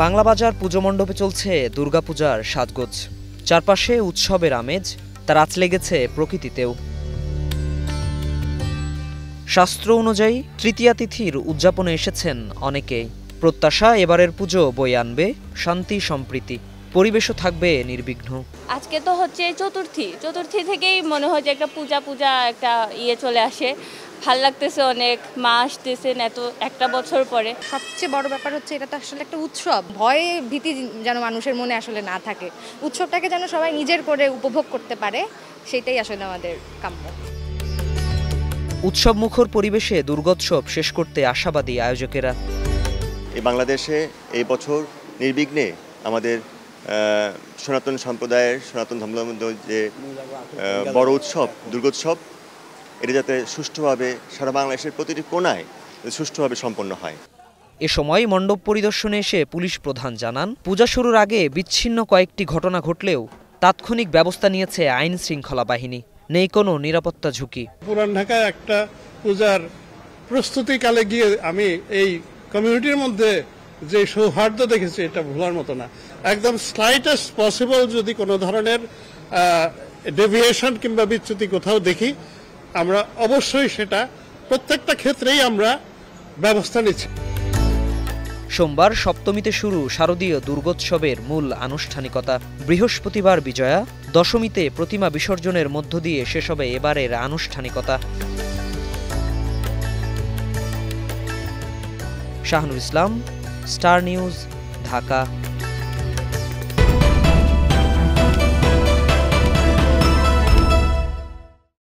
বাংলা বাজার পুজো মণ্ডপে চলছে দুর্গাপূজার সাজগোজ। চারপাশে উৎসবের আমেজ, তার আঁচ লেগেছে প্রকৃতিতেও। শাস্ত্র অনুযায়ী তৃতীয়া তিথির উদযাপনে এসেছেন অনেকেই। প্রত্যাশা এবারের পুজো বয়ে আনবে শান্তি সম্প্রীতি, পরিবেশও থাকবে নির্বিঘ্ন। আজকে তো হচ্ছে চতুর্থী থেকেই মনে হয় যে একটা পূজা একটা চলে আসে। ভাল লাগতেছে অনেক, মা আসতেছেন একটা বছর পরে। সবচেয়ে বড় ব্যাপার হচ্ছে এটা তো আসলে একটা উৎসব, ভয় ভীতি যেন মানুষের মনে আসলে না থাকে। উৎসবটাকে যেন সবাই নিজের করে উপভোগ করতে পারে, সেটাই আসলে আমাদের কাম্য। উৎসব মুখর পরিবেশে দুর্গোৎসব শেষ করতে আশাবাদী আয়োজকেরা। এই বাংলাদেশে এই বছর নির্বিঘ্নে আমাদের সনাতন সম্প্রদায়ের, সনাতন ধর্মাবলম্বীদের যে বড় উৎসব দুর্গোৎসব, এটা যাতে সুষ্ঠুভাবে সারা বাংলাদেশের প্রতিটি কোণায় সুষ্ঠুভাবে সম্পন্ন হয়। এ সময় মণ্ডপ পরিদর্শনে এসে পুলিশ প্রধান জানান, পূজা শুরুর আগে বিচ্ছিন্ন কয়েকটি ঘটনা ঘটলেও তাৎক্ষণিক ব্যবস্থা নিয়েছে আইন শৃঙ্খলা বাহিনী। নেই কোনো নিরাপত্তা ঝুঁকি। পুরান ঢাকায় একটা পূজার প্রস্তুতিকালে গিয়ে আমি এই কমিউনিটির মধ্যে যে সৌহার্দ্য দেখেছি, এটা ভোলার মতো না। একদম স্লাইটেস্ট পসিবল যদি কোনো ধরনের ডেভিয়েশন কিংবা বিচ্যুতি কোথাও দেখি, আমরা অবশ্যই সেটা প্রত্যেকটা ক্ষেত্রেই আমরা ব্যবস্থা নিচ্ছি। সোমবার সপ্তমীতে শুরু শারদীয় দুর্গোৎসবের মূল আনুষ্ঠানিকতা। বৃহস্পতিবার বিজয়া, দশমীতে প্রতিমা বিসর্জনের মধ্য দিয়ে শেষ হবে এবারের আনুষ্ঠানিকতা। শাহনুর ইসলাম, স্টার নিউজ, ঢাকা।